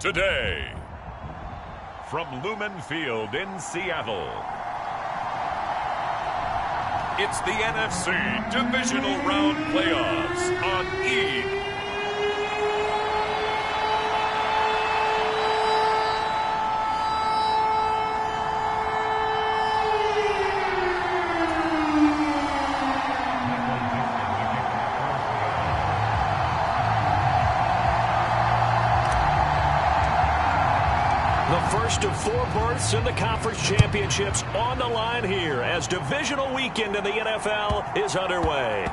today. From Lumen Field in Seattle, it's the NFC Divisional Round Playoffs on E! First of 4 berths in the conference championships on the line here as divisional weekend in the NFL is underway.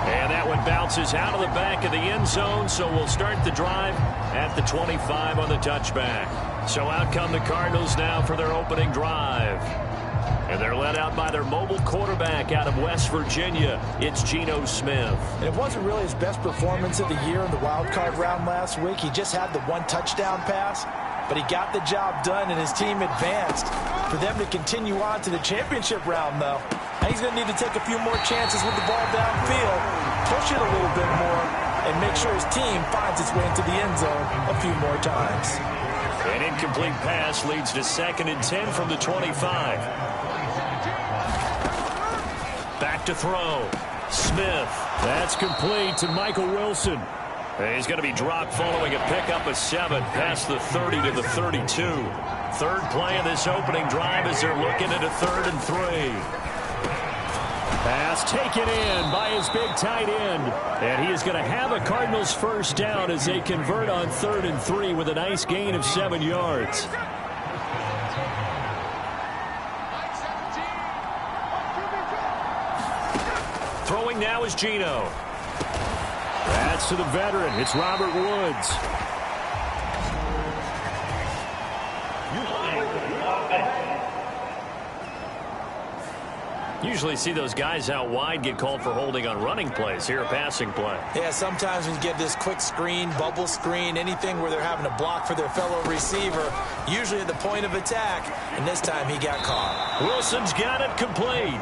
And that one bounces out of the back of the end zone, so we'll start the drive at the 25 on the touchback. So out come the Cardinals now for their opening drive. And they're led out by their mobile quarterback out of West Virginia. It's Geno Smith. And it wasn't really his best performance of the year in the wild card round last week. He just had the 1 touchdown pass, but he got the job done and his team advanced. For them to continue on to the championship round, though, he's going to need to take a few more chances with the ball downfield, push it a little bit more, and make sure his team finds its way into the end zone a few more times. An incomplete pass leads to 2nd and 10 from the 25. Back to throw. Smith. That's complete to Michael Wilson. He's going to be dropped following a pickup of 7 past the 30 to the 32. Third play of this opening drive as they're looking at a 3rd and 3. Pass taken in by his big tight end. And he is going to have a Cardinals first down as they convert on 3rd and 3 with a nice gain of 7 yards. Throwing now is Geno. That's to the veteran. It's Robert Woods. Usually see those guys out wide get called for holding on running plays. Here, a passing play. Yeah, sometimes when you get this quick screen, bubble screen, anything where they're having to block for their fellow receiver, usually at the point of attack, and this time he got caught. Wilson's got it complete.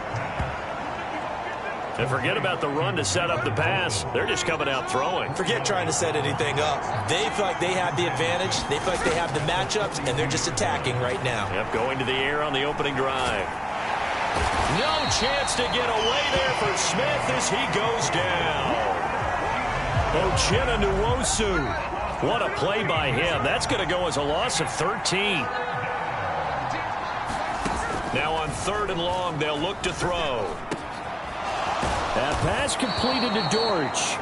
And forget about the run to set up the pass. They're just coming out throwing. Forget trying to set anything up. They feel like they have the advantage. They feel like they have the matchups, and they're just attacking right now. Yep, going to the air on the opening drive. No chance to get away there for Smith as he goes down. Uchenna Nwosu. What a play by him. That's going to go as a loss of 13. Now on 3rd and long, they'll look to throw. That pass completed to Dortch.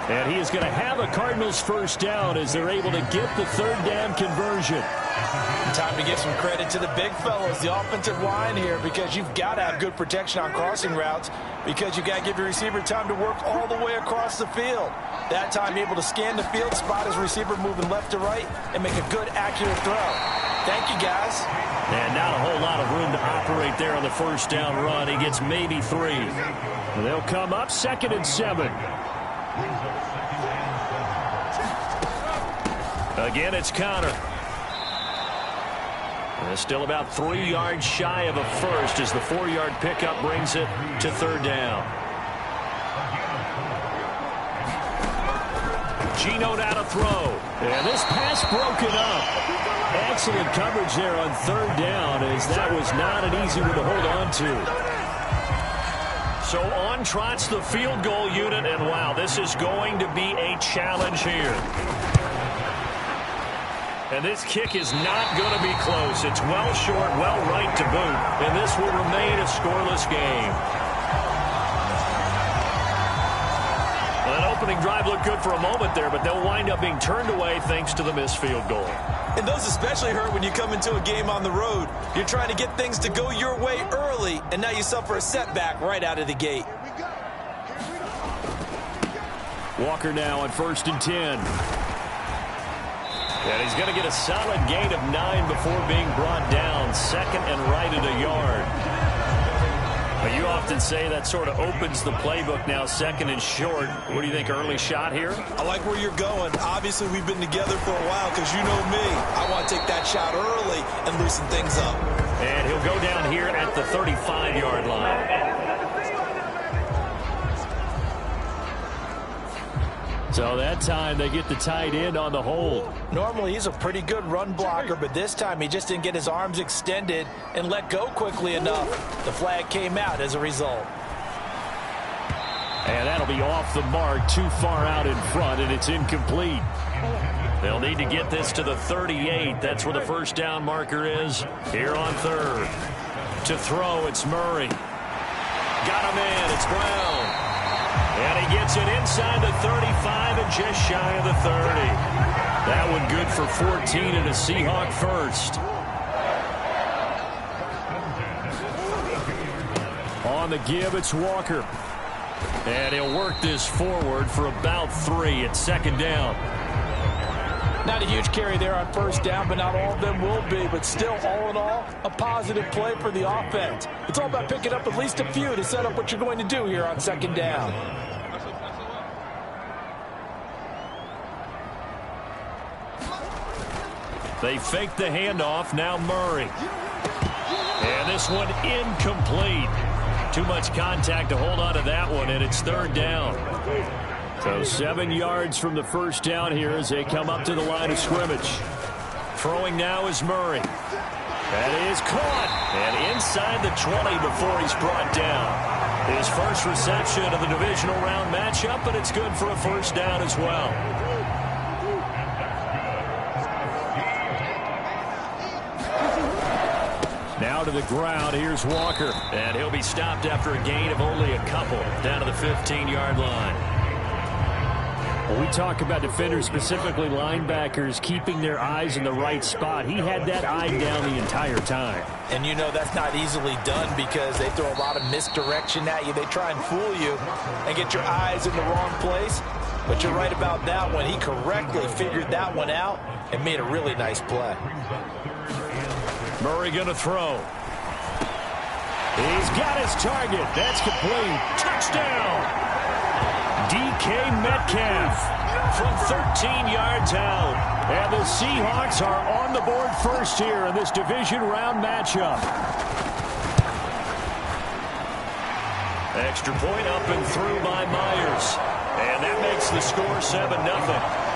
And he is going to have a Cardinals first down as they're able to get the 3rd down conversion. Time to give some credit to the big fellows, the offensive line here, because you've got to have good protection on crossing routes because you've got to give your receiver time to work all the way across the field. That time able to scan the field, spot his receiver moving left to right, and make a good, accurate throw. Thank you, guys. And not a whole lot of room to operate there on the first down run. He gets maybe 3. They'll come up 2nd and 7. Again, it's Conner. And still about 3 yards shy of a first as the 4-yard pickup brings it to 3rd down. Geno now to throw. And this pass broken up. Excellent coverage there on 3rd down as that was not an easy one to hold on to. So on trots the field goal unit, and wow, this is going to be a challenge here. And this kick is not going to be close. It's well short, well right to boot, and this will remain a scoreless game. Well, that opening drive looked good for a moment there, but they'll wind up being turned away thanks to the missed field goal. And those especially hurt when you come into a game on the road. You're trying to get things to go your way early, and now you suffer a setback right out of the gate. Walker now on 1st and 10. And he's going to get a solid gain of 9 before being brought down. 2nd and right at a yard. But you often say that sort of opens the playbook now, 2nd and short. What do you think, early shot here? I like where you're going. Obviously, we've been together for a while because you know me. I want to take that shot early and loosen things up. And he'll go down here at the 35-yard line. So that time they get the tight end on the hold. Normally he's a pretty good run blocker, but this time he just didn't get his arms extended and let go quickly enough. The flag came out as a result. And that'll be off the mark, too far out in front, and it's incomplete. They'll need to get this to the 38. That's where the first down marker is here on third. To throw, it's Murray. Got him in, it's Brown. And he gets it inside the 35 and just shy of the 30. That one good for 14 and a Seahawk first. On the give, it's Walker. And he'll work this forward for about 3 at second down. Not a huge carry there on first down, but not all of them will be. But still, all in all, a positive play for the offense. It's all about picking up at least a few to set up what you're going to do here on second down. They fake the handoff, now Murray. And this one incomplete. Too much contact to hold on to that one, and it's third down. So 7 yards from the first down here as they come up to the line of scrimmage. Throwing now is Murray. That is caught. And inside the 20 before he's brought down. His first reception of the divisional round matchup, but it's good for a first down as well. Now to the ground, here's Walker. And he'll be stopped after a gain of only a couple down to the 15-yard line. When we talk about defenders, specifically linebackers, keeping their eyes in the right spot, he had that eye down the entire time. And you know that's not easily done because they throw a lot of misdirection at you. They try and fool you and get your eyes in the wrong place. But you're right about that one. He correctly figured that one out and made a really nice play. Murray going to throw. He's got his target. That's complete. Touchdown! DK Metcalf from 13 yards out. And the Seahawks are on the board first here in this division round matchup. Extra point up and through by Myers. And that makes the score 7-0.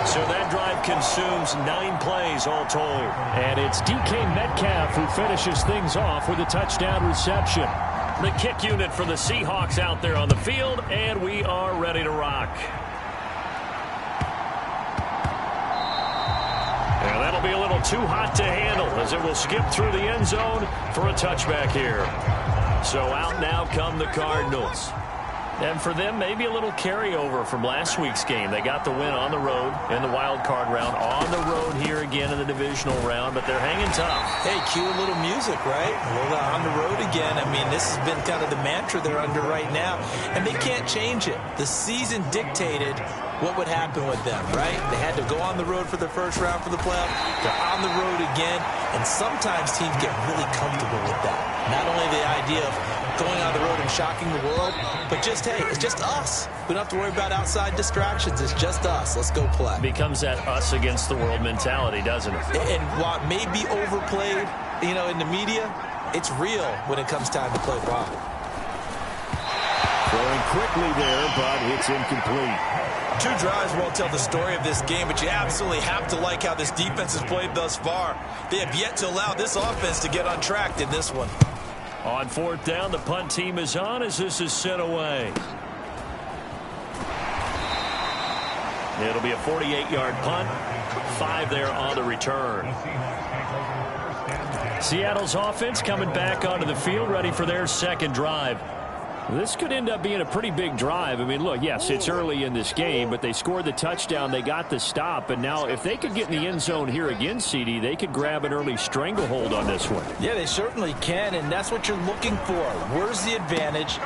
So that drive consumes 9 plays all told. And it's DK Metcalf who finishes things off with a touchdown reception. The kick unit for the Seahawks out there on the field, and we are ready to rock. And that'll be a little too hot to handle as it will skip through the end zone for a touchback here. So out now come the Cardinals. And for them, maybe a little carryover from last week's game. They got the win on the road in the wild card round, on the road here again in the divisional round, but they're hanging tough. Hey, cue a little music, right? A little on the road again. I mean, this has been kind of the mantra they're under right now, and they can't change it. The season dictated what would happen with them, right? They had to go on the road for the first round for the playoff. They're on the road again, and sometimes teams get really comfortable with that. Not only the idea of going on the road and shocking the world, but just, hey, it's just us. We don't have to worry about outside distractions. It's just us. Let's go play. Becomes that us against the world mentality, doesn't it? And while it may be overplayed, you know, in the media, it's real when it comes time to play ball. Throwing quickly there, but it's incomplete. 2 drives won't tell the story of this game, but you absolutely have to like how this defense has played thus far. They have yet to allow this offense to get on track in this one. On fourth down, the punt team is on as this is sent away. It'll be a 48-yard punt. 5 there on the return. Seattle's offense coming back onto the field, ready for their second drive. This could end up being a pretty big drive. I mean, look, yes, it's early in this game, but they scored the touchdown, they got the stop, and now if they could get in the end zone here again, CD, they could grab an early stranglehold on this one. Yeah, they certainly can, and that's what you're looking for. Where's the advantage?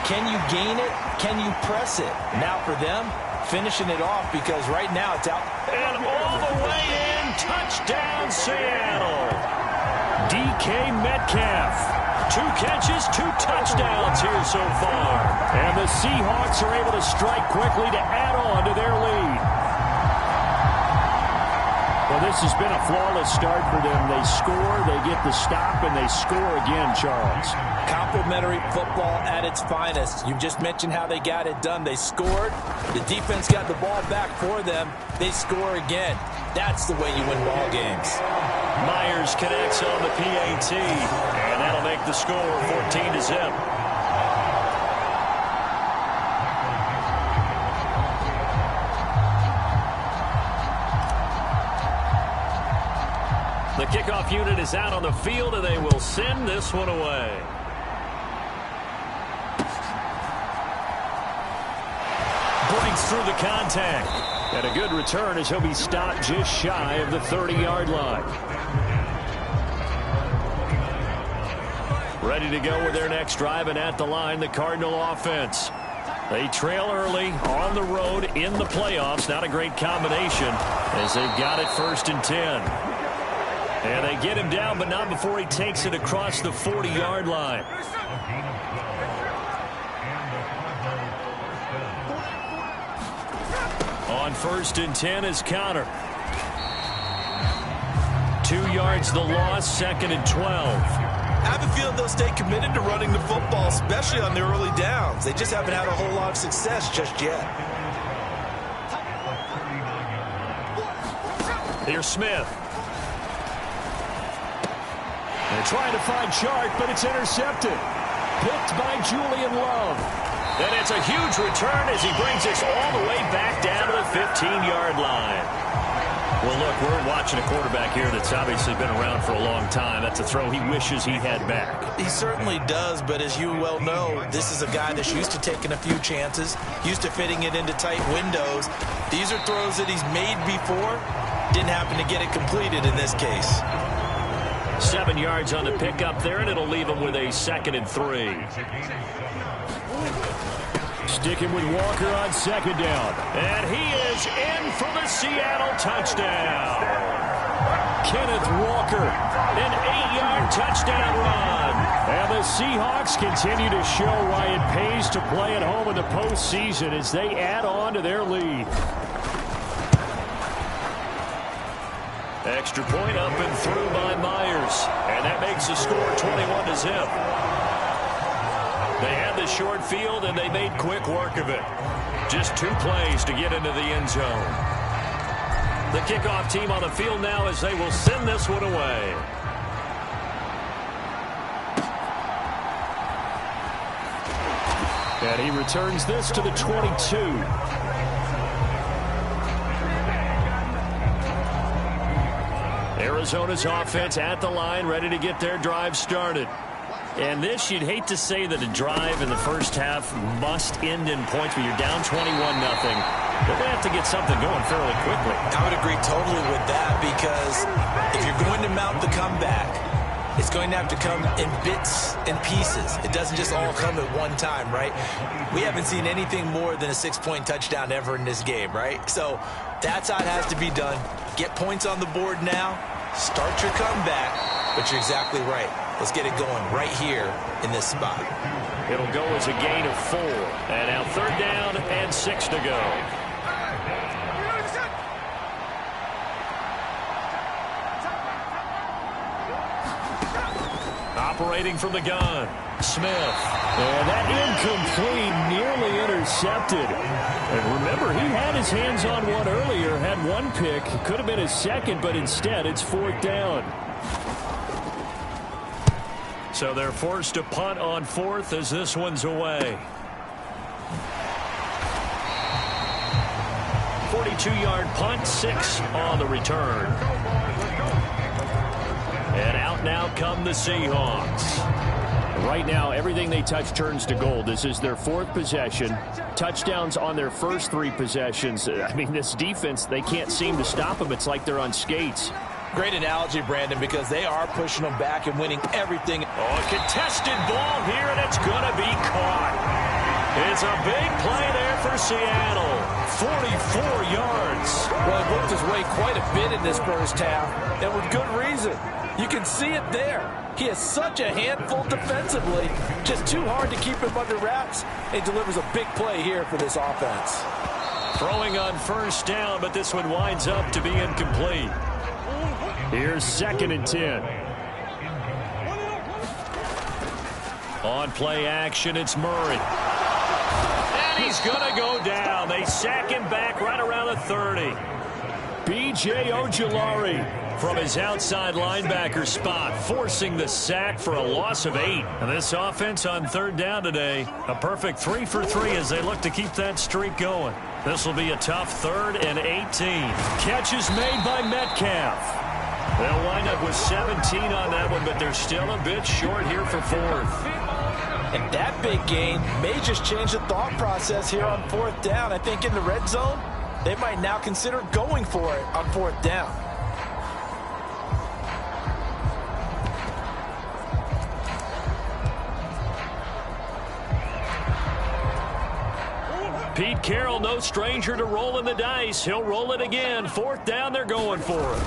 Can you gain it? Can you press it? Now for them, finishing it off because right now it's out. And all the way in, touchdown Seattle. DK Metcalf. 2 catches, 2 touchdowns here so far. And the Seahawks are able to strike quickly to add on to their lead. Well, this has been a flawless start for them. They score, they get the stop, and they score again, Charles. Complimentary football at its finest. You just mentioned how they got it done. They scored. The defense got the ball back for them. They score again. That's the way you win ball games. Myers connects on the PAT, and that'll make the score 14-0. The kickoff unit is out on the field, and they will send this one away. Breaks through the contact. And a good return as he'll be stopped just shy of the 30-yard line. Ready to go with their next drive, and at the line, the Cardinal offense. They trail early on the road in the playoffs. Not a great combination as they've got it 1st and 10. And they get him down, but not before he takes it across the 40-yard line. On 1st and 10 is Conner. 2 yards the loss, 2nd and 12. I have a feeling they'll stay committed to running the football, especially on their early downs. They just haven't had a whole lot of success just yet. Here's Smith. They're trying to find Chark, but it's intercepted. Picked by Julian Love. And it's a huge return as he brings us all the way back down to the 15-yard line. Well, look, we're watching a quarterback here that's obviously been around for a long time. That's a throw he wishes he had back. He certainly does, but as you well know, this is a guy that's used to taking a few chances, used to fitting it into tight windows. These are throws that he's made before. Didn't happen to get it completed in this case. 7 yards on the pickup there, and it'll leave him with a 2nd and 3. Sticking with Walker on 2nd down. And he is in for the Seattle touchdown. Kenneth Walker, an 8-yard touchdown run. And the Seahawks continue to show why it pays to play at home in the postseason as they add on to their lead. Extra point up and through by Myers. And that makes the score 21-0. They had the short field, and they made quick work of it. Just 2 plays to get into the end zone. The kickoff team on the field now as they will send this one away. And he returns this to the 22. Arizona's offense at the line, ready to get their drive started. And this, you'd hate to say that a drive in the first half must end in points, but you're down 21-0. They're going to have to get something going fairly quickly. I would agree totally with that, because if you're going to mount the comeback, it's going to have to come in bits and pieces. It doesn't just all come at one time, right? We haven't seen anything more than a 6-point touchdown ever in this game, right? So that's how it has to be done. Get points on the board now, start your comeback, but you're exactly right. Let's get it going right here in this spot. It'll go as a gain of 4. And now 3rd down and 6 to go. Operating from the gun, Smith. And that incomplete, nearly intercepted. And remember, he had his hands on one earlier, had 1 pick. Could have been his 2nd, but instead it's 4th down. So they're forced to punt on 4th as this one's away. 42-yard punt, 6 on the return. And out now come the Seahawks. Right now, everything they touch turns to gold. This is their 4th possession. Touchdowns on their first 3 possessions. I mean, this defense, they can't seem to stop them. It's like they're on skates. Great analogy, Brandon, because they are pushing them back and winning everything. Oh, a contested ball here, and it's going to be caught. It's a big play there for Seattle. 44 yards. Well, he worked his way quite a bit in this first half, and with good reason. You can see it there. He is such a handful defensively. Just too hard to keep him under wraps. He delivers a big play here for this offense. Throwing on 1st down, but this one winds up to be incomplete. Here's 2nd and 10. On play action, it's Murray. And he's going to go down. They sack him back right around the 30. B.J. Ojulari from his outside linebacker spot, forcing the sack for a loss of 8. And this offense on 3rd down today, a perfect 3 for 3 as they look to keep that streak going. This will be a tough 3rd and 18. Catches made by Metcalf. They'll wind up with 17 on that one, but they're still a bit short here for 4th. And that big gain may just change the thought process here on 4th down. I think in the red zone, they might now consider going for it on 4th down. Pete Carroll, no stranger to rolling the dice. He'll roll it again. 4th down, they're going for it.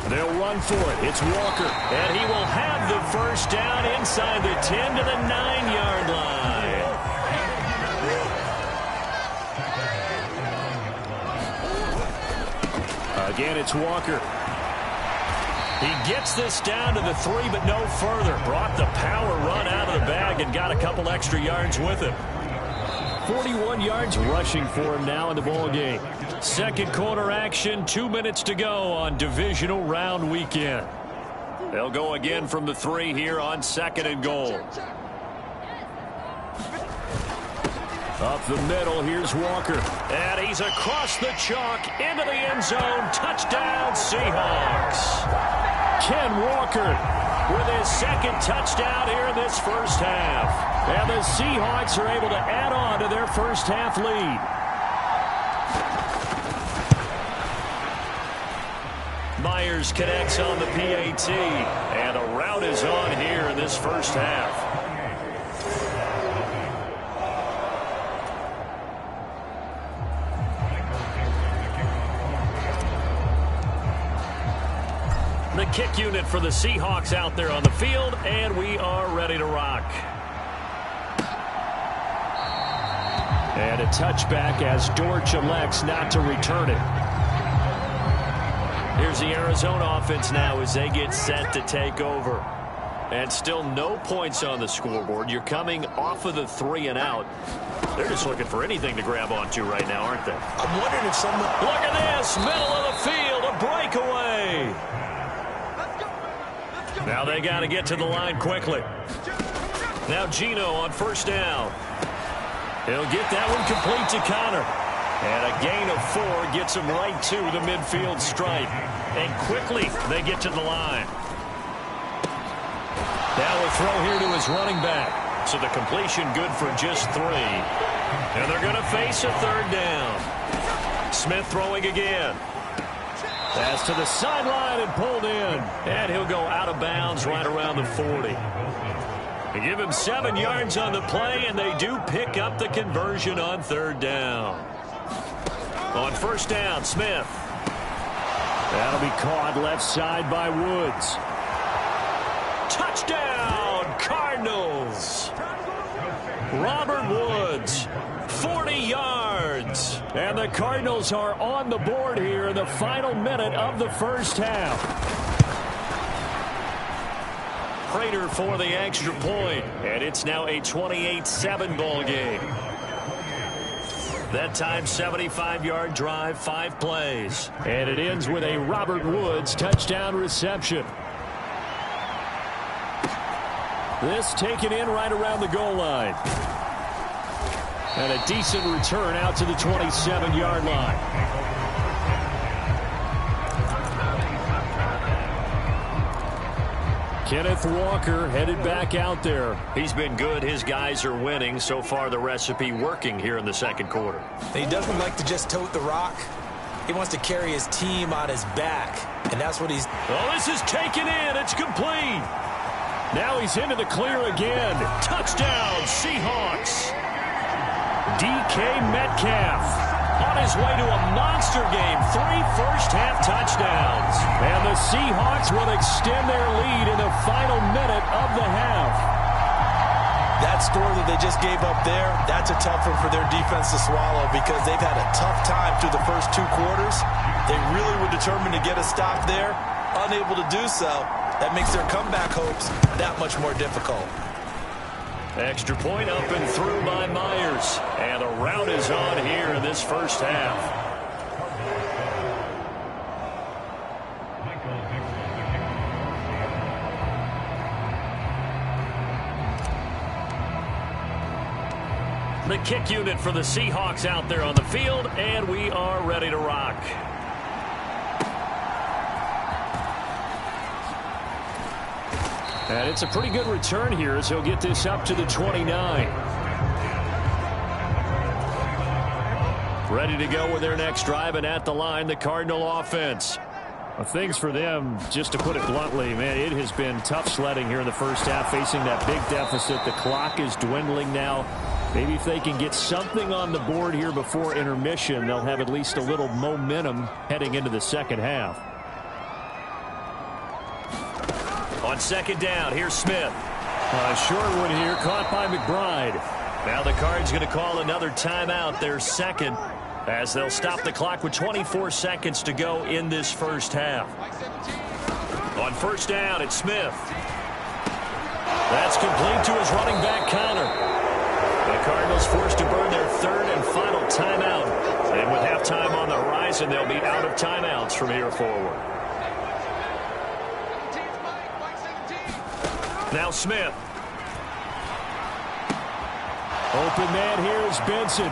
They'll run for it. It's Walker. And he will have the first down inside the 10 to the 9-yard line. Again, it's Walker. He gets this down to the 3, but no further. Brought the power run out of the bag and got a couple extra yards with it. 41 yards rushing for him now in the ball game. Second quarter action, 2 minutes to go on divisional round weekend. They'll go again from the 3 here on 2nd and goal. Up the middle, here's Walker. And he's across the chalk into the end zone. Touchdown, Seahawks. Ken Walker with his 2nd touchdown here in this first half. And the Seahawks are able to add on to their first half lead. Myers connects on the PAT. And a rout is on here in this first half. The kick unit for the Seahawks out there on the field, and we are ready to rock. And a touchback as Dortch elects not to return it. Here's the Arizona offense now as they get set to take over. And still no points on the scoreboard. You're coming off of the 3 and out. They're just looking for anything to grab onto right now, aren't they? I'm wondering if someone... Look at this, middle of the field, a breakaway. Now they got to get to the line quickly. Now Geno on 1st down. He'll get that one complete to Connor. And a gain of 4 gets him right to the midfield stripe. And quickly they get to the line. Now a throw here to his running back. So the completion good for just 3. And they're going to face a 3rd down. Smith throwing again. Pass to the sideline and pulled in. And he'll go out of bounds right around the 40. They give him 7 yards on the play, and they do pick up the conversion on 3rd down. On 1st down, Smith. That'll be caught left side by Woods. Touchdown, Cardinals. Robert Woods, 40 yards. And the Cardinals are on the board here in the final minute of the first half. Prater for the extra point. And it's now a 28-7 ball game. That time, 75-yard drive, 5 plays. And it ends with a Robert Woods touchdown reception. This taken in right around the goal line. And a decent return out to the 27-yard line. Kenneth Walker headed back out there. He's been good. His guys are winning. So far, the recipe working here in the second quarter. He doesn't like to just tote the rock. He wants to carry his team on his back. And that's what he's... Oh, this is taken in. It's complete. Now he's into the clear again. Touchdown, Seahawks. DK Metcalf on his way to a monster game. 3 first-half touchdowns. And the Seahawks will extend their lead in the final minute of the half. That score that they just gave up there, that's a tough one for their defense to swallow because they've had a tough time through the first 2 quarters. They really were determined to get a stop there, unable to do so. That makes their comeback hopes that much more difficult. Extra point up and through by Myers. And the rout is on here in this first half. The kick unit for the Seahawks out there on the field, and we are ready to rock. And it's a pretty good return here as he'll get this up to the 29. Ready to go with their next drive, and at the line, the Cardinal offense. Well, things for them, just to put it bluntly, man, it has been tough sledding here in the first half, facing that big deficit. The clock is dwindling now. Maybe if they can get something on the board here before intermission, they'll have at least a little momentum heading into the second half. On second down, here's Smith. Short one here, caught by McBride. Now the Cards going to call another timeout, their second, as they'll stop the clock with 24 seconds to go in this first half. On first down, it's Smith. That's complete to his running back, Connor. The Cardinals forced to burn their third and final timeout. And with halftime on the horizon, they'll be out of timeouts from here forward. Now Smith. Open man here is Benson.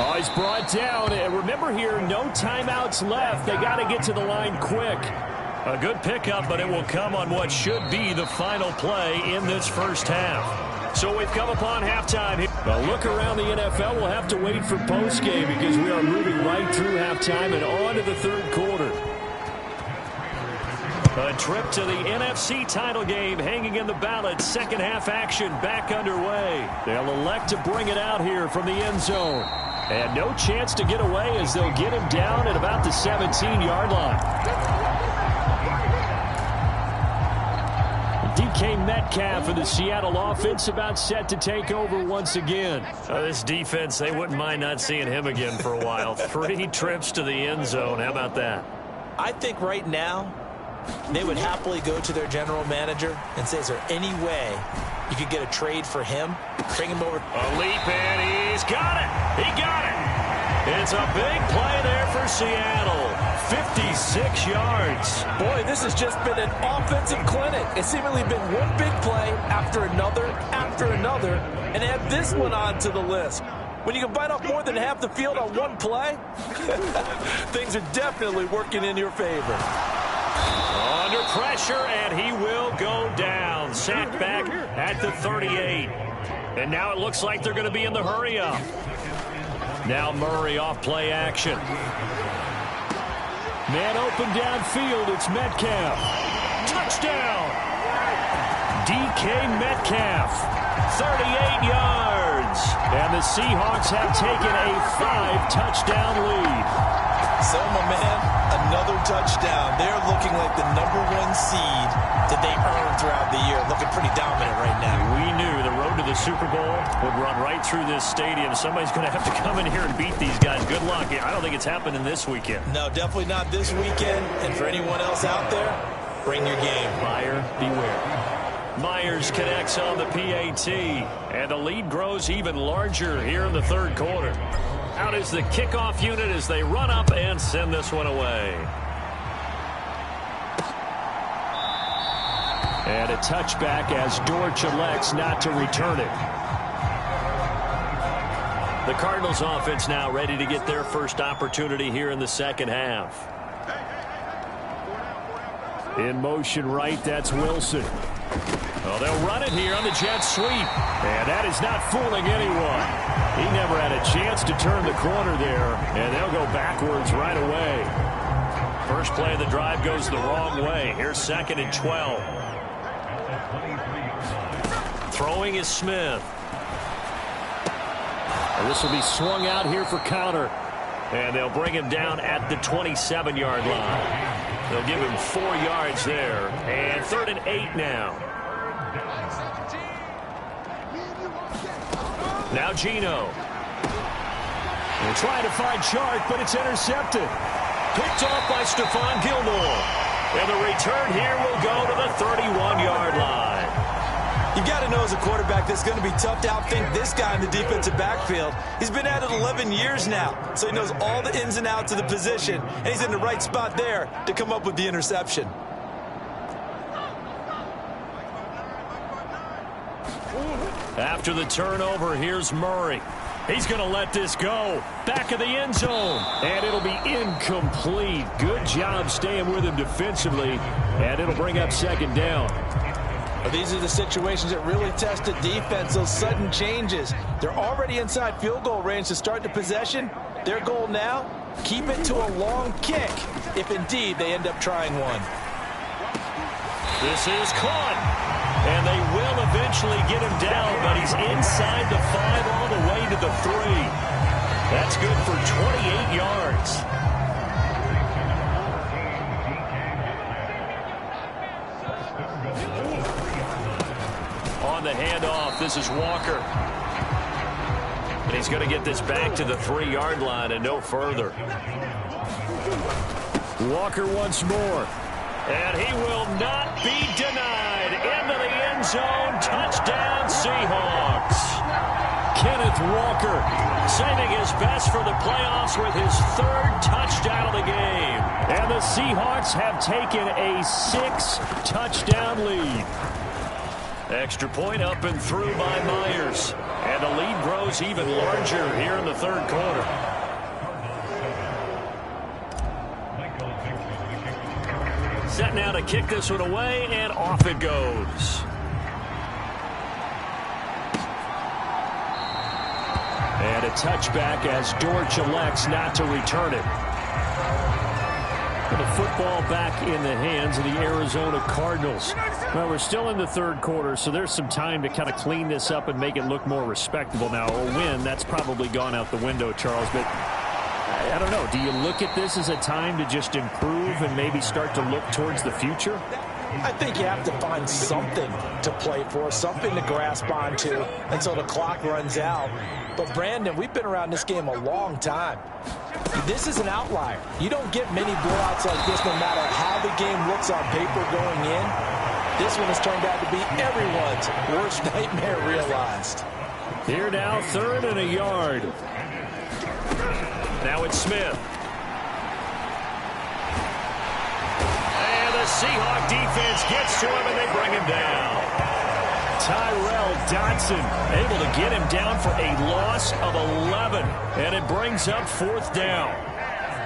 Oh, he's brought down. And remember here, no timeouts left. They got to get to the line quick. A good pickup, but it will come on what should be the final play in this first half. So we've come upon halftime here. A look around the NFL. We'll have to wait for postgame because we are moving right through halftime and on to the third quarter. A trip to the NFC title game hanging in the balance. Second half action back underway. They'll elect to bring it out here from the end zone. And no chance to get away as they'll get him down at about the 17-yard line. DK Metcalf of the Seattle offense about set to take over once again. This defense, they wouldn't mind not seeing him again for a while. 3 trips to the end zone. How about that? I think right now they would happily go to their general manager and say, is there any way you could get a trade for him? Bring him over. A leap, and he's got it. He got it. It's a big play there for Seattle. 56 yards. Boy, this has just been an offensive clinic. It's seemingly been one big play after another, and add this one onto the list. When you can bite off more than half the field on one play, things are definitely working in your favor. Under pressure, and he will go down. Sacked back at the 38. And now it looks like they're going to be in the hurry up. Now Murray off play action. Man open downfield, it's Metcalf. Touchdown! DK Metcalf, 38 yards. And the Seahawks have taken a 5-touchdown lead. So, my man, another touchdown. They're looking like the #1 seed that they earned throughout the year. Looking pretty dominant right now. We knew the road to the Super Bowl would run right through this stadium. Somebody's going to have to come in here and beat these guys. Good luck. I don't think it's happening this weekend. No, definitely not this weekend. And for anyone else out there, bring your game. Buyer beware. Myers connects on the PAT. And the lead grows even larger here in the third quarter. Out is the kickoff unit as they run up and send this one away. And a touchback as Dortch elects not to return it. The Cardinals offense now ready to get their first opportunity here in the second half. In motion right, that's Wilson. Well, they'll run it here on the jet sweep. And that is not fooling anyone. He never had a chance to turn the corner there. And they'll go backwards right away. First play of the drive goes the wrong way. Here's 2nd and 12. Throwing is Smith. And this will be swung out here for counter. And they'll bring him down at the 27-yard line. They'll give him 4 yards there. And 3rd and 8 now. Now Geno. They're trying to find Chark, but it's intercepted. Picked off by Stephon Gilmore. And the return here will go to the 31-yard line. You've got to know as a quarterback that it's going to be tough to outthink this guy in the defensive backfield. He's been at it 11 years now, so he knows all the ins and outs of the position, and he's in the right spot there to come up with the interception. After the turnover, here's Murray. He's going to let this go. Back of the end zone. And it'll be incomplete. Good job staying with him defensively. And it'll bring up second down. Well, these are the situations that really test the defense, those sudden changes. They're already inside field goal range to start the possession. Their goal now, keep it to a long kick, if indeed they end up trying one. This is caught. And they will eventually get him down, but he's inside the 5 all the way to the 3. That's good for 28 yards. On the handoff, this is Walker. And he's going to get this back to the 3-yard line and no further. Walker once more. And he will not be denied. Into the end zone. Touchdown, Seahawks. Kenneth Walker saving his best for the playoffs with his 3rd touchdown of the game. And the Seahawks have taken a 6-touchdown lead. Extra point up and through by Myers. And the lead grows even larger here in the 3rd quarter. Set now to kick this one away, and off it goes. And a touchback as Dortch elects not to return it. And the football back in the hands of the Arizona Cardinals. Well, we're still in the 3rd quarter, so there's some time to kind of clean this up and make it look more respectable. Now, a win, that's probably gone out the window, Charles, but I don't know. Do you look at this as a time to just improve and maybe start to look towards the future? I think you have to find something to play for, something to grasp onto until the clock runs out. But, Brandon, we've been around this game a long time. This is an outlier. You don't get many blowouts like this no matter how the game looks on paper going in. This one has turned out to be everyone's worst nightmare realized. Here now, 3rd and a yard. Now it's Smith. And the Seahawk defense gets to him, and they bring him down. Tyrell Dodson able to get him down for a loss of 11. And it brings up 4th down.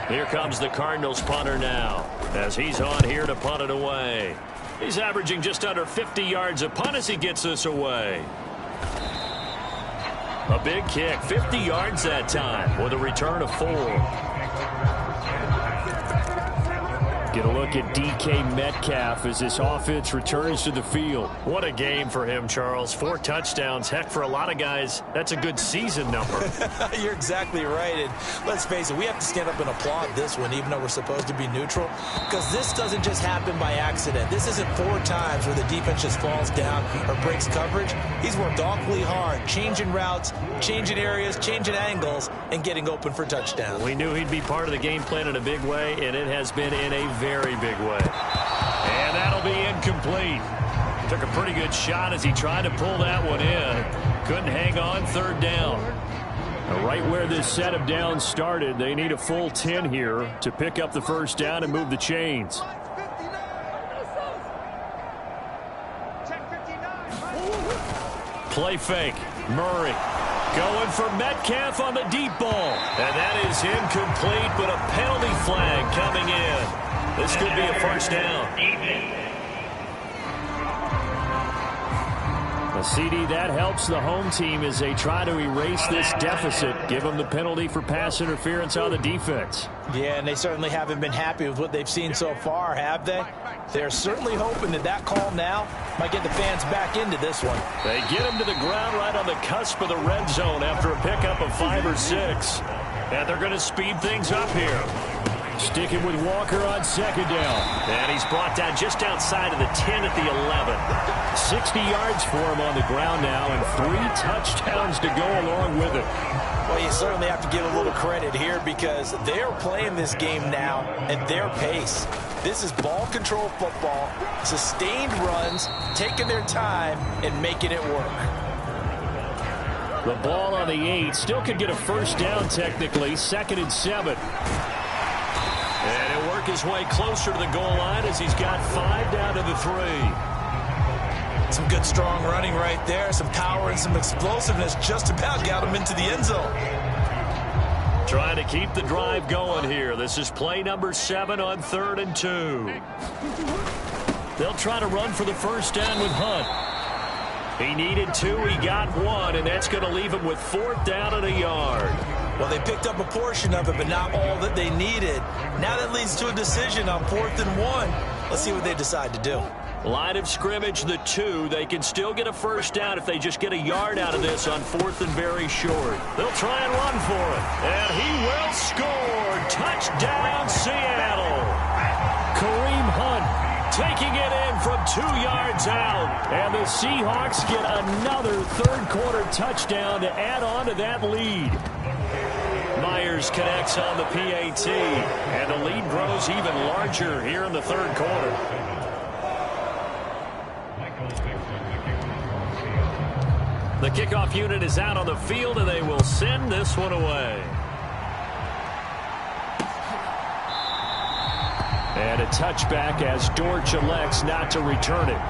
Here comes the Cardinals punter now, as he's on here to punt it away. He's averaging just under 50 yards a punt as he gets this away. A big kick, 50 yards that time, with a return of 4. Get a look at DK Metcalf as this offense returns to the field. What a game for him, Charles. 4 touchdowns. Heck, for a lot of guys, that's a good season number. You're exactly right. And let's face it, we have to stand up and applaud this one, even though we're supposed to be neutral, because this doesn't just happen by accident. This isn't 4 times where the defense just falls down or breaks coverage. He's worked awfully hard, changing routes, changing areas, changing angles, and getting open for touchdowns. We knew he'd be part of the game plan in a big way, and it has been in a very big way. And that'll be incomplete. Took a pretty good shot as he tried to pull that one in. Couldn't hang on, 3rd down. Now, right where this set of downs started, they need a full 10 here to pick up the 1st down and move the chains. Play fake. Murray going for Metcalf on the deep ball. And that is incomplete, but a penalty flag coming in. This could be a 1st down. A CD, that helps the home team as they try to erase this deficit. Give them the penalty for pass interference on the defense. Yeah, and they certainly haven't been happy with what they've seen so far, have they? They're certainly hoping that call now might get the fans back into this one. They get him to the ground right on the cusp of the red zone after a pickup of 5 or 6. And they're going to speed things up here. Sticking with Walker on 2nd down. And he's brought down just outside of the 10 at the 11. 60 yards for him on the ground now, and 3 touchdowns to go along with it. Well, you certainly have to give a little credit here because they're playing this game now at their pace. This is ball control football, sustained runs, taking their time, and making it work. The ball on the 8. Still could get a first down technically. 2nd and 7. And he'll work his way closer to the goal line as he's got 5 down to the 3. Some good strong running right there. Some power and some explosiveness just about got him into the end zone. Trying to keep the drive going here. This is play number 7 on 3rd and 2. They'll try to run for the first down with Hunt. He needed 2. He got 1, and that's going to leave him with 4th down and a yard. Well, they picked up a portion of it, but not all that they needed. Now that leads to a decision on 4th and 1. Let's see what they decide to do. Line of scrimmage, the 2. They can still get a first down if they just get a yard out of this on 4th and very short. They'll try and run for it. And he will score. Touchdown, Seattle. Kareem Hunt taking it in from 2 yards out. And the Seahawks get another third-quarter touchdown to add on to that lead. Myers connects on the PAT. And the lead grows even larger here in the third quarter. The kickoff unit is out on the field, and they will send this one away. And a touchback as Dortch elects not to return it.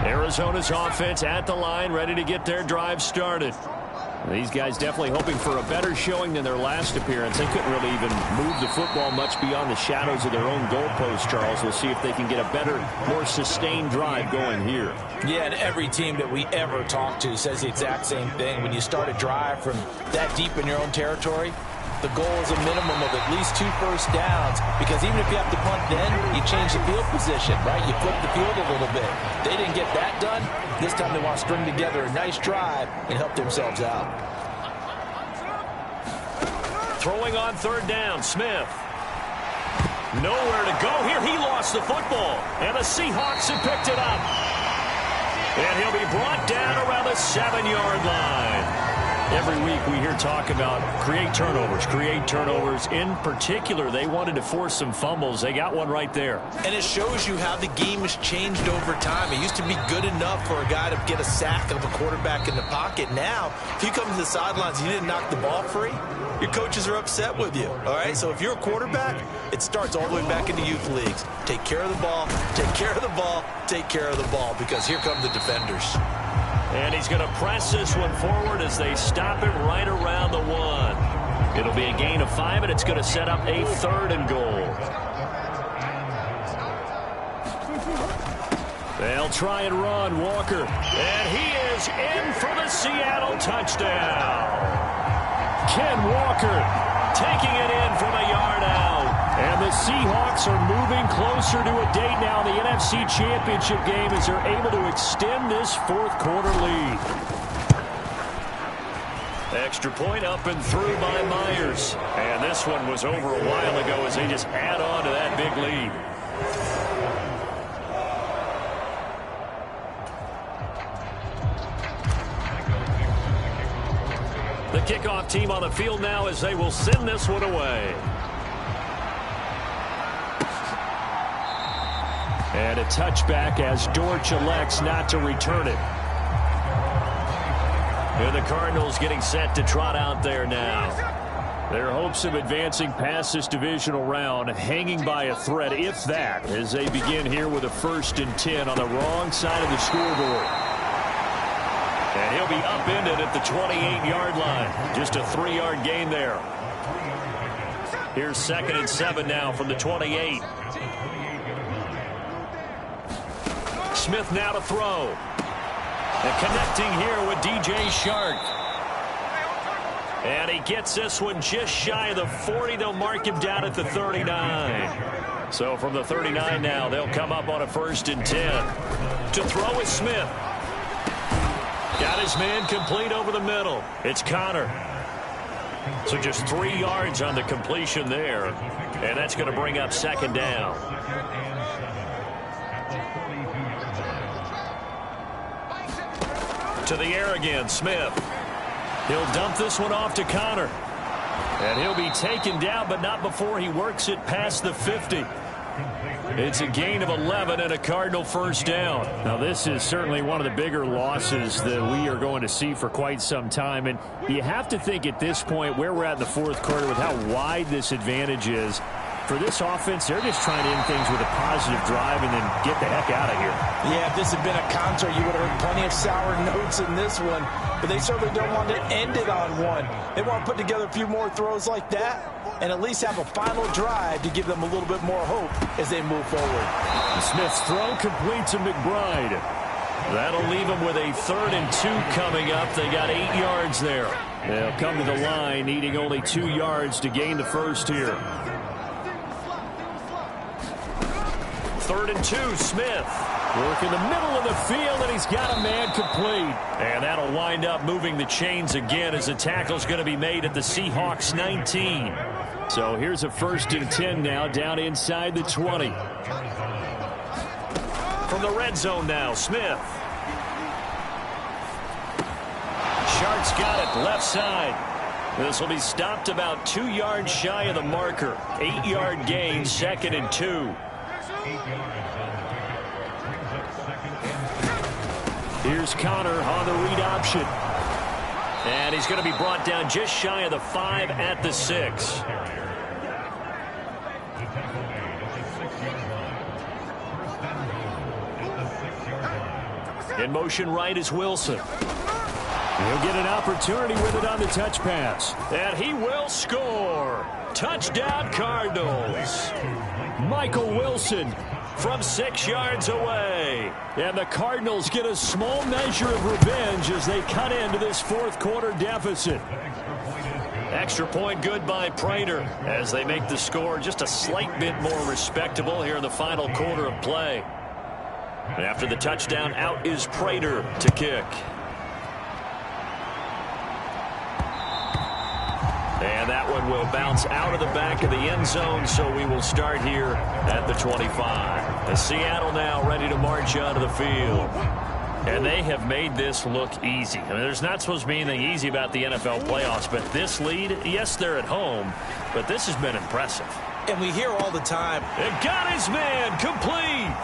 Arizona's offense at the line, ready to get their drive started. These guys definitely hoping for a better showing than their last appearance. They couldn't really even move the football much beyond the shadows of their own goalpost, Charles. We'll see if they can get a better, more sustained drive going here. Yeah, and every team that we ever talk to says the exact same thing. When you start a drive from that deep in your own territory, the goal is a minimum of at least 2 first downs, because even if you have to punt then, you change the field position, right? You flip the field a little bit. They didn't get that done. This time they want to string together a nice drive and help themselves out. Throwing on 3rd down, Smith. Nowhere to go here. He lost the football, and the Seahawks have picked it up. And he'll be brought down around the 7-yard line. Every week we hear talk about create turnovers. In particular, they wanted to force some fumbles. They got one right there. And it shows you how the game has changed over time. It used to be good enough for a guy to get a sack of a quarterback in the pocket. Now, if you come to the sidelines and you didn't knock the ball free, your coaches are upset with you. All right, so if you're a quarterback, it starts all the way back into youth leagues. Take care of the ball, take care of the ball, take care of the ball, because here come the defenders. And he's going to press this one forward as they stop it right around the 1. It'll be a gain of 5, and it's going to set up a 3rd and goal. They'll try and run, Walker. And he is in for the Seattle touchdown. Ken Walker taking it in from a yard out. And the Seahawks are moving closer to a date now in the NFC Championship game as they're able to extend this 4th quarter lead. Extra point up and through by Myers. And this one was over a while ago as they just add on to that big lead. The kickoff team on the field now as they will send this one away. And a touchback as Dortch elects not to return it. And the Cardinals getting set to trot out there now. Their hopes of advancing past this divisional round hanging by a thread, if that, as they begin here with a 1st and 10 on the wrong side of the scoreboard. And he'll be upended at the 28-yard line. Just a 3-yard gain there. Here's 2nd and 7 now from the 28. Smith now to throw. And connecting here with DJ Shark. And he gets this one just shy of the 40. They'll mark him down at the 39. So from the 39 now, they'll come up on a 1st and 10. To throw is Smith. Got his man complete over the middle. It's Connor. So just 3 yards on the completion there. And that's going to bring up 2nd down. To the air again, Smith. He'll dump this one off to Connor. And he'll be taken down, but not before he works it past the 50. It's a gain of 11 and a Cardinal first down. Now, this is certainly one of the bigger losses that we are going to see for quite some time. And you have to think at this point where we're at in the fourth quarter with how wide this advantage is. For this offense, they're just trying to end things with a positive drive and then get the heck out of here. Yeah, if this had been a concert, you would have heard plenty of sour notes in this one. But they certainly don't want to end it on one. They want to put together a few more throws like that and at least have a final drive to give them a little bit more hope as they move forward. Smith's throw complete to McBride. That'll leave them with a 3rd and 2 coming up. They got 8 yards there. They'll come to the line needing only 2 yards to gain the first here. 3rd and 2, Smith. Work in the middle of the field, and he's got a man complete. And that'll wind up moving the chains again as the tackle's going to be made at the Seahawks 19. So here's a 1st and 10 now, down inside the 20. From the red zone now, Smith. Sharks got it, left side. This will be stopped about 2 yards shy of the marker. 8-yard gain, 2nd and 2. Here's Connor on the read option. And he's going to be brought down just shy of the 5 at the 6. In motion right is Wilson. He'll get an opportunity with it on the touch pass. And he will score. Touchdown Cardinals. Michael Wilson from 6 yards away. And the Cardinals get a small measure of revenge as they cut into this fourth quarter deficit. Extra point good by Prater as they make the score just a slight bit more respectable here in the final quarter of play. And after the touchdown, out is Prater to kick. And that one will bounce out of the back of the end zone, so we will start here at the 25. As Seattle now ready to march out of the field. And they have made this look easy. I mean, there's not supposed to be anything easy about the NFL playoffs, but this lead, yes, they're at home, but this has been impressive. And we hear all the time, it got his man complete.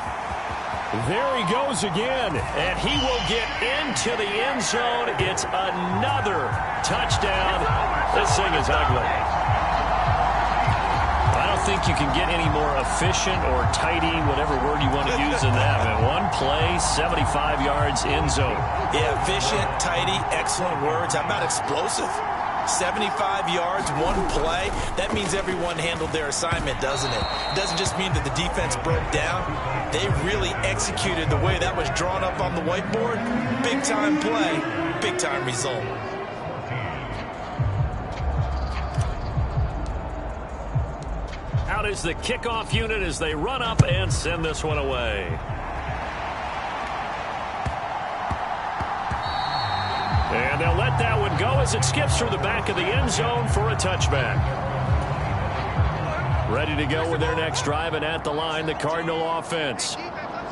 There he goes again, and he will get into the end zone. It's another touchdown. This thing is ugly. I don't think you can get any more efficient or tidy, whatever word you want to use in that. Man, one play, 75 yards, end zone. Yeah, efficient, tidy, excellent words. How about explosive? 75 yards, one play. That means everyone handled their assignment, doesn't it? It doesn't just mean that the defense broke down. They really executed the way that was drawn up on the whiteboard. Big-time play, big-time result. Out is the kickoff unit as they run up and send this one away. And they'll let that one go as it skips through the back of the end zone for a touchback. Ready to go with their next drive, and at the line, the Cardinal offense.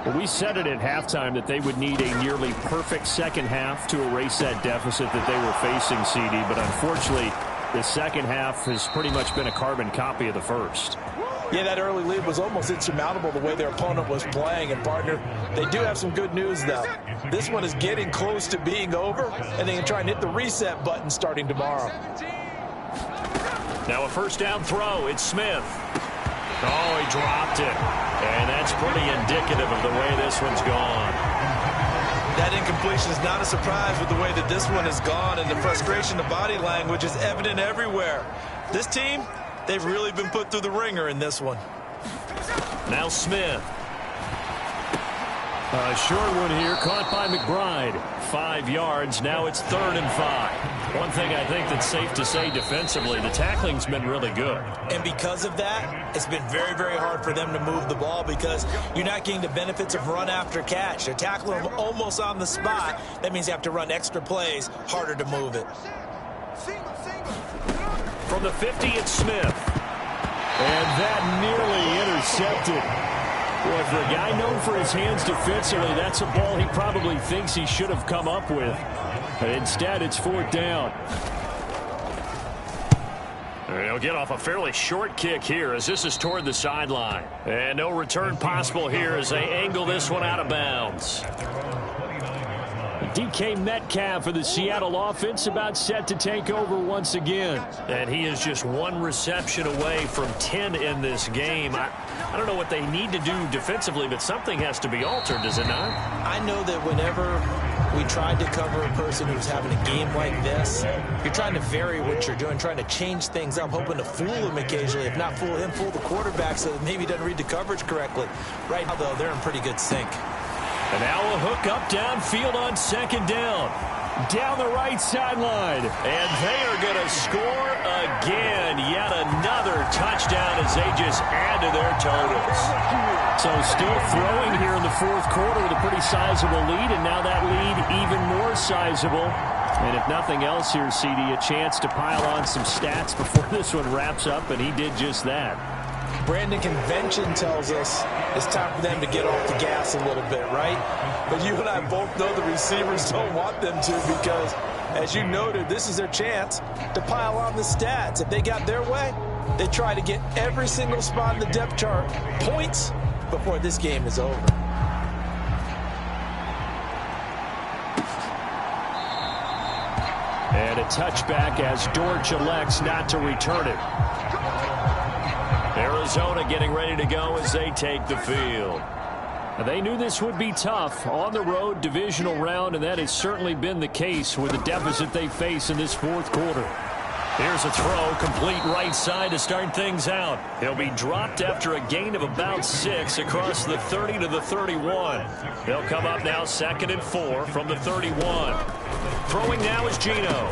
Well, we said it at halftime that they would need a nearly perfect second half to erase that deficit that they were facing, CD. But unfortunately, the second half has pretty much been a carbon copy of the first. Yeah, that early lead was almost insurmountable the way their opponent was playing. And, partner, they do have some good news, though. This one is getting close to being over, and they can try and hit the reset button starting tomorrow. Now a first down throw. It's Smith. Oh, he dropped it. And that's pretty indicative of the way this one's gone. That incompletion is not a surprise with the way that this one has gone, and the frustration, the body language is evident everywhere. This team, they've really been put through the ringer in this one. Now Smith. A short one here, caught by McBride. 5 yards, now it's 3rd and 5. One thing I think that's safe to say defensively, the tackling's been really good. And because of that, it's been very, very hard for them to move the ball because you're not getting the benefits of run after catch. They're tackling them almost on the spot. That means you have to run extra plays, harder to move it. From the 50, it's Smith. And that nearly intercepted. Boy, for a guy known for his hands defensively, that's a ball he probably thinks he should have come up with. But instead, it's 4th down. He'll get off a fairly short kick here as this is toward the sideline. And no return possible here as they angle this one out of bounds. DK Metcalf for the Seattle offense about set to take over once again. And he is just one reception away from 10 in this game. I don't know what they need to do defensively, but something has to be altered, does it not? I know that whenever we tried to cover a person who's having a game like this, you're trying to vary what you're doing, trying to change things up, hoping to fool him occasionally. If not fool him, fool the quarterback so that maybe he doesn't read the coverage correctly. Right now, though, they're in pretty good sync. And now a hook up downfield on second down. Down the right sideline. And they are going to score again. Yet another touchdown as they just add to their totals. So still throwing here in the fourth quarter with a pretty sizable lead. And now that lead even more sizable. And if nothing else here, CD, a chance to pile on some stats before this one wraps up. And he did just that. Brandon, convention tells us it's time for them to get off the gas a little bit, right? But you and I both know the receivers don't want them to because, as you noted, this is their chance to pile on the stats. If they got their way, they try to get every single spot in the depth chart points before this game is over. And a touchback as Dortch elects not to return it. Arizona getting ready to go as they take the field. They knew this would be tough on the road divisional round, and that has certainly been the case with the deficit they face in this fourth quarter. Here's a throw, complete right side to start things out. He'll be dropped after a gain of about 6 across the 30 to the 31. They'll come up now 2nd and 4 from the 31. Throwing now is Geno.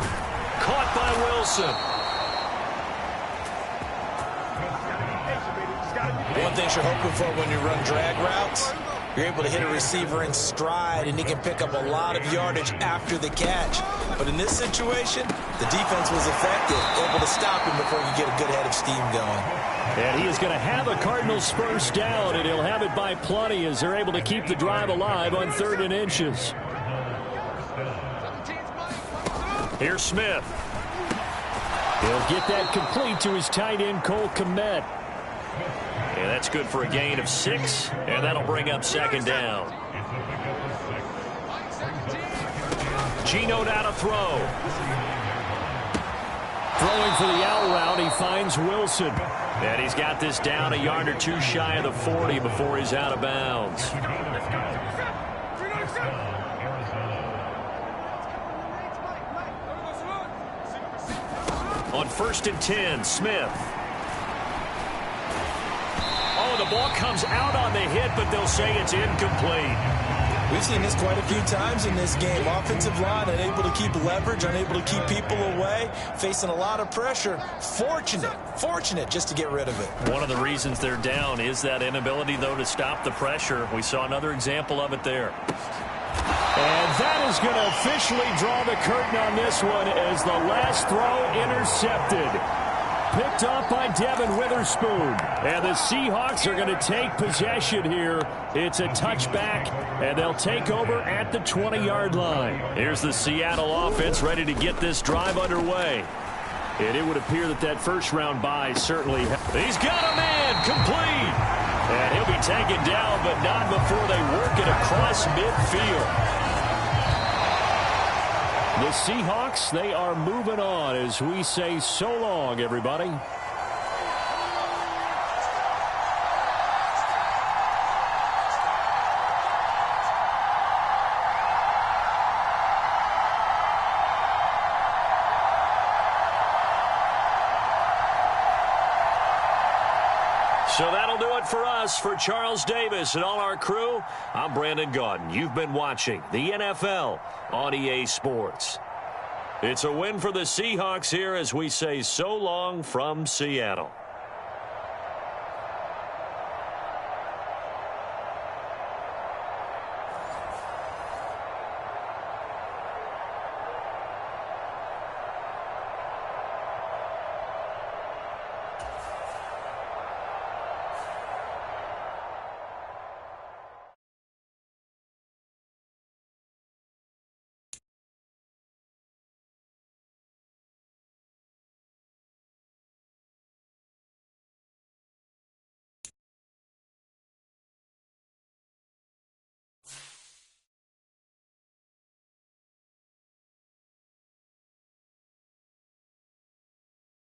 Caught by Wilson. One thing you're hoping for when you run drag routes, you're able to hit a receiver in stride, and he can pick up a lot of yardage after the catch. But in this situation, the defense was effective, able to stop him before you get a good head of steam going. And he is going to have a Cardinals first down, and he'll have it by plenty as they're able to keep the drive alive on 3rd and inches. Here's Smith. He'll get that complete to his tight end, Cole Kmet. And that's good for a gain of 6, and that'll bring up 2nd down. Geno now to throw. Throwing for the out route, he finds Wilson. And he's got this down a yard or 2 shy of the 40 before he's out of bounds. On 1st and 10, Smith. Oh, the ball comes out on the hit, but they'll say it's incomplete. We've seen this quite a few times in this game. Offensive line unable to keep leverage, unable to keep people away, facing a lot of pressure. Fortunate just to get rid of it. One of the reasons they're down is that inability, though, to stop the pressure. We saw another example of it there. And that is going to officially draw the curtain on this one as the last throw intercepted. Picked off by Devin Witherspoon. And the Seahawks are going to take possession here. It's a touchback, and they'll take over at the 20-yard line. Here's the Seattle offense ready to get this drive underway. And it would appear that that first-round bye certainly... He's got a man, complete. And he'll be taken down, but not before they work it across midfield. The Seahawks, they are moving on as we say so long, everybody. So that'll do it for us. For Charles Davis and all our crew, I'm Brandon Gaudin. You've been watching the NFL on EA Sports. It's a win for the Seahawks here as we say so long from Seattle.